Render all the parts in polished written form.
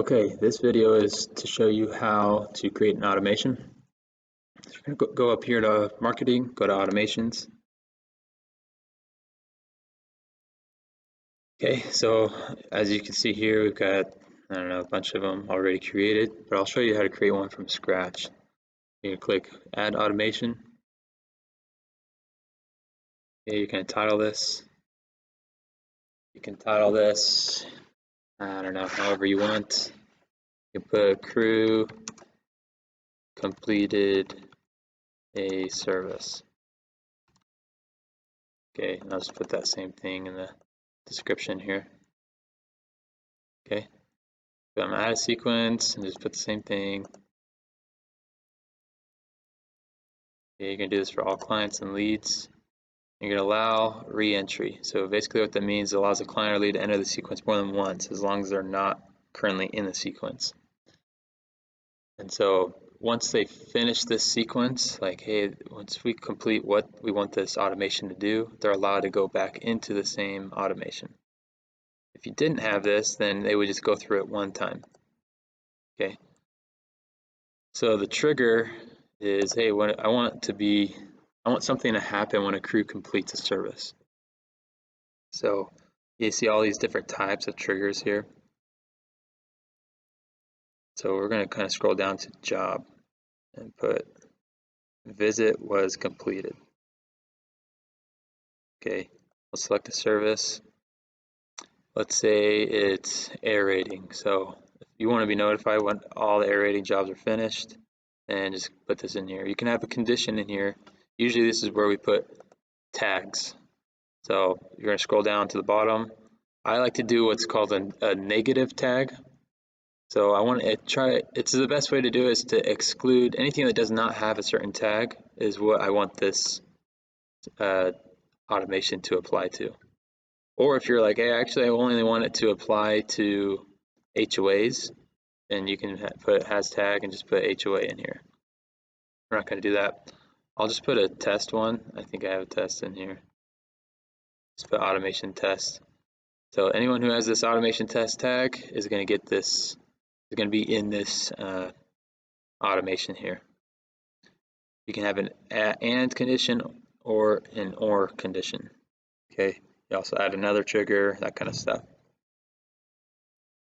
Okay, this video is to show you how to create an automation. So you're going to go up here to marketing, go to automations. Okay, so as you can see here, we've got, I don't know, a bunch of them already created, but I'll show you how to create one from scratch. You're going to click add automation. Okay, you can title this. You can title this, I don't know, however you want. You can put crew completed a service. Okay, and I'll just put that same thing in the description here. Okay, so I'm gonna add a sequence and just put the same thing. Okay, you're gonna do this for all clients and leads. You're gonna allow re-entry. So basically what that means, it allows a client or lead to enter the sequence more than once, as long as they're not currently in the sequence. And so once they finish this sequence, like, hey, once we complete what we want this automation to do, they're allowed to go back into the same automation. If you didn't have this, then they would just go through it one time. Okay. So the trigger is, hey, when I want something to happen when a crew completes a service. So you see all these different types of triggers here. So we're going to kind of scroll down to job and put visit was completed. Okay, we'll select a service. Let's say it's aerating. So if you want to be notified when all the aerating jobs are finished, and just put this in here. You can have a condition in here. Usually this is where we put tags. So you're going to scroll down to the bottom. I like to do what's called a negative tag. So I want to try, it's the best way to do it is to exclude anything that does not have a certain tag is what I want this automation to apply to. Or if you're like, hey, actually I only want it to apply to HOAs, then you can put has tag and just put HOA in here. We're not going to do that. I'll just put a test one. I think I have a test in here. Just put automation test. So anyone who has this automation test tag is going to get this, is going to be in this automation here. You can have an and condition or an or condition. Okay. You also add another trigger, that kind of stuff.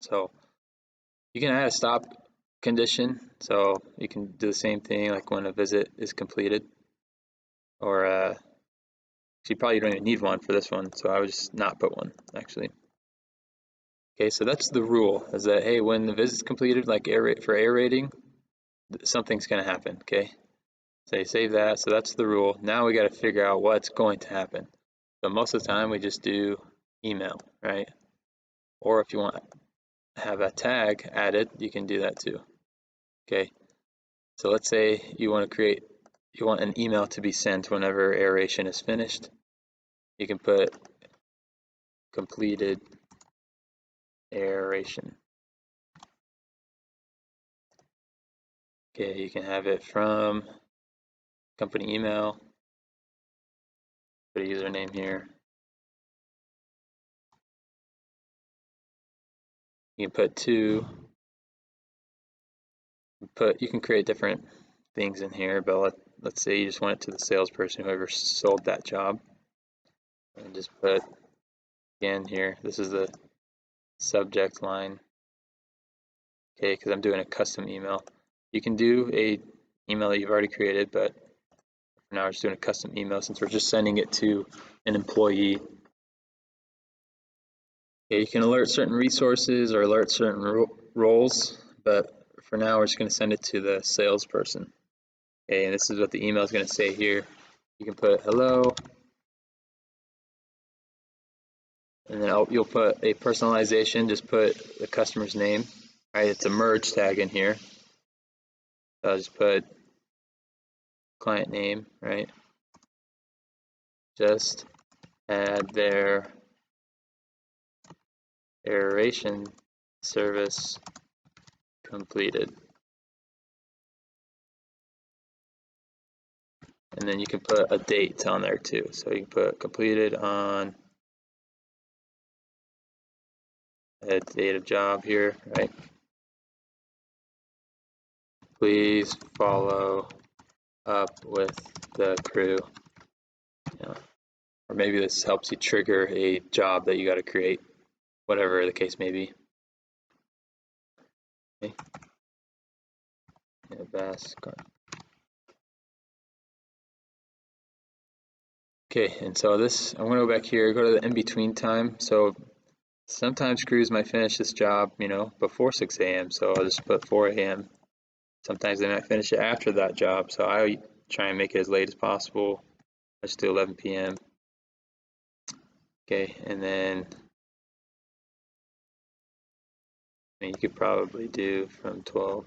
So you can add a stop condition. So you can do the same thing like when a visit is completed. Or actually probably you don't even need one for this one, so I would just not put one actually. Okay, so that's the rule, is that hey, when the visit's completed, like for aerating, something's going to happen. Okay, so you save that. So that's the rule. Now we got to figure out what's going to happen. So most of the time we just do email, right? Or if you want to have a tag added, you can do that too. Okay, so let's say you want an email to be sent whenever aeration is finished. You can put completed aeration. Okay, you can have it from company email, put a username here. You can put to, you can create different things in here, but let's say you just want it to the salesperson, whoever sold that job. And just put, again here, this is the subject line. Okay, because I'm doing a custom email. You can do a email that you've already created, but for now we're just doing a custom email since we're just sending it to an employee. Okay, you can alert certain resources or alert certain roles, but for now we're just going to send it to the salesperson. Okay, and this is what the email is going to say here. You can put hello, and then you'll put a personalization, just put the customer's name. Right, it's a merge tag in here. So I'll just put client name, right? Just add their aeration service completed. And then you can put a date on there too. So you can put completed on a date of job here, right? please follow up with the crew. You know, or maybe this helps you trigger a job that you got to create, whatever the case may be. Okay. Okay, and so this, I'm gonna go back here, go to the in-between time. So sometimes crews might finish this job, you know, before 6 a.m. So I'll just put 4 a.m. Sometimes they might finish it after that job. So I try and make it as late as possible. I just do 11 p.m. Okay, and then you could probably do from 12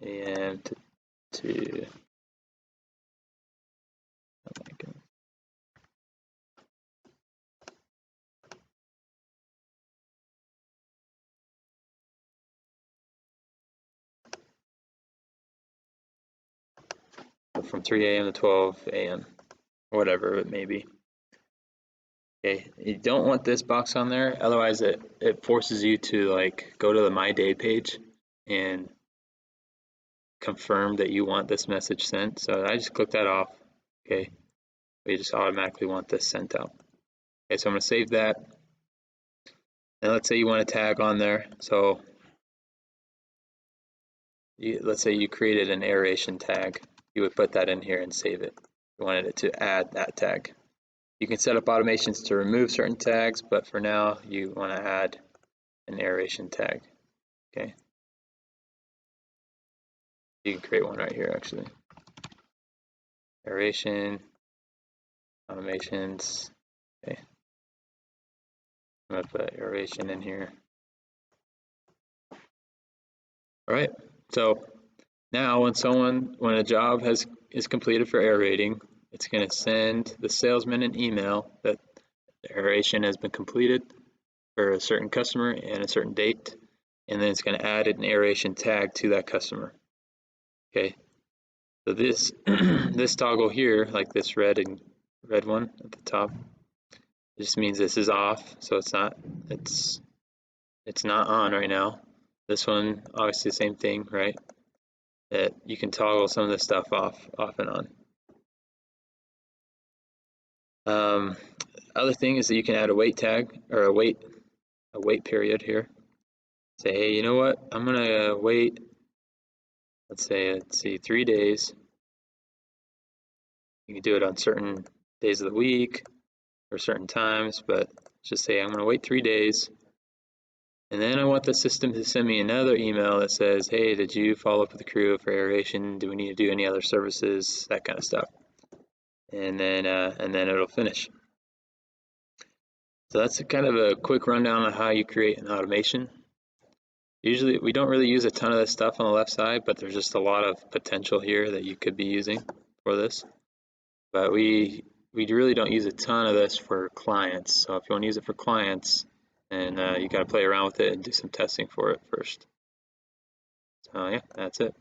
a.m. to oh my goodness. From 3 a.m. to 12 a.m. or whatever it may be. Okay, you don't want this box on there, otherwise it forces you to like go to the My Day page and confirm that you want this message sent. So I just click that off. Okay, we just automatically want this sent out. Okay, so I'm going to save that. And let's say you want a tag on there. So let's say you created an aeration tag. You would put that in here and save it. You wanted it to add that tag. You can set up automations to remove certain tags, but for now you want to add an aeration tag. Okay. You can create one right here actually. Aeration, automations. Okay. I'm gonna put aeration in here. All right. So now when a job is completed for aerating, it's going to send the salesman an email that the aeration has been completed for a certain customer and a certain date, and then it's going to add an aeration tag to that customer. Okay. So this this toggle here, like this red one at the top, just means this is off, so it's not on right now. This one, obviously the same thing, right? That you can toggle some of this stuff off and on. Other thing is that you can add a wait tag or a wait period here. Say, hey, you know what? I'm gonna wait. Let's see, 3 days. You can do it on certain days of the week or certain times, but just say I'm gonna wait 3 days. And then I want the system to send me another email that says, hey, did you follow up with the crew for aeration? Do we need to do any other services? That kind of stuff. And then it'll finish. So that's kind of a quick rundown on how you create an automation. Usually we don't really use a ton of this stuff on the left side, but there's just a lot of potential here that you could be using for this. But we really don't use a ton of this for clients. So if you want to use it for clients, and you got to play around with it and do some testing for it first. So yeah, that's it.